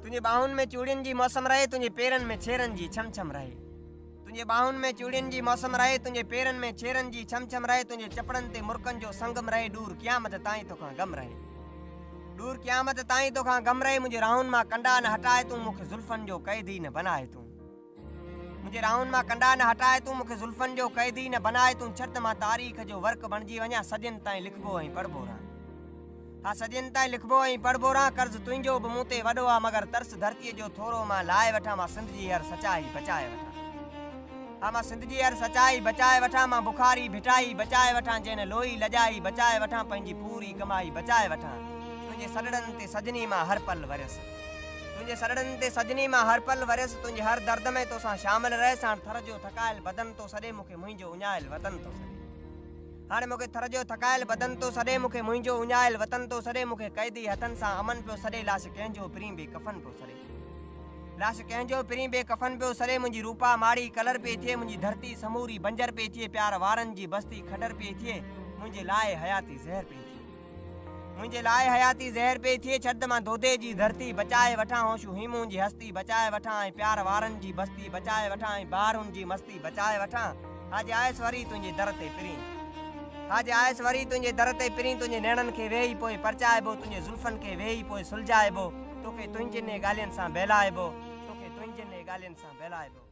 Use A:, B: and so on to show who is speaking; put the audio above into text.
A: तुझे बाहुन में चूड़ियन जी मौसम रहे, तुझे पेरन में छेरन जी छम छम रहे। तुझे बाहुन में चूड़ियन जी मौसम रहे, तुझे पेरन में छेरन जी छम छम रहे। तुझे चपड़न ते मुर्कन जो संगम रहे, दूर क़यामत ताईं तोखां गम रहे। दूर क़यामत ताईं तोखां गम रहे। मुझे राहुन मां कंडा न हटाए तूं, मुखे जुल्फन जो कैदी न बनाए तूं। मुझे राहुन मां कंडा न हटाए तूं, मुखे जुल्फन जो कैदी न बनाए तूं। छत मां तारीख़ जो वर्क बणजी वञा, सदियन ताईं लिखबो ऐं पढ़बो रहां। हाँ, सदियन ताईं लिखबो ऐं पढ़बो रहां। कर्ज़ तुंहिंजो बि मूं ते वॾो आहे, मगर तरस धरतीअ जो थोरो मां लाहे वठां। मां सिंध जी हर सचाई बचाए वठां। हाँ, मां सिंध जी हर सचाई बचाए वठां। मां बुखारी भिटाई बचाए वठां, जैन लोही लॼाई बचाए वठां, पंहिंजी पूरी कमाई बचाए वठां। तुंहिंजे सॾड़नि ते सजनी मां हर पल वरियसि, तुंहिंजे सॾड़नि ते सजनी मां हर पल वरियसि। तुंहिंजे हर दर्द में तोसां शामिल रहियसि। हाणे थर जो थकायल बदन तो सॾे, मूंखे मुंहिंजो उञायल वतन तो सॾे। हाणे मूंखे थर जो थकायल बदन तो सॾे, मूंखे मुंहिंजो उञायल वतन तो सॾे। मूंखे कैदी हथनि सां अमन पियो सॾे, लाश कंहिंजो पिरीं बेकफन पियो सॾे। लाश कंहिंजो पिरीं बेकफन पियो सॾे। मुंहिंजी रूपा माड़ी कलर पई थिए, मुंहिंजी धरती समूरी बंजर पई थिए। प्यार वारनि जी बस्ती खडर पई थिए, मुंहिंजे लाइ हयाती ज़हर पई थिए। मुंहिंजे लाइ हयाती ज़हर पई थिए। छॾ मां दोदे जी धरती बचाए वठां, होशू हीमूं जी हस्ती बचाए वठां, ऐं प्यार वारनि जी बस्ती बचाए वठां, ऐं बारुनि जी मस्ती बचाए वठां। अॼु आयसि वरी तुंहिंजे दर ते पिरीं, अॼु आयसि वरी तुंहिंजे दर ते पिरीं। तुंहिंजे नेणनि खे वेही पोइ परचाइबो, तुंहिंजे ज़ुल्फनि खे वेही पोइ सुलझाइबो। तोखे तुंहिंजनि ॻाल्हियुनि सां बहलाइबो, तोखे तुंहिंजनि ॻाल्हियुनि सां बहलाइबो।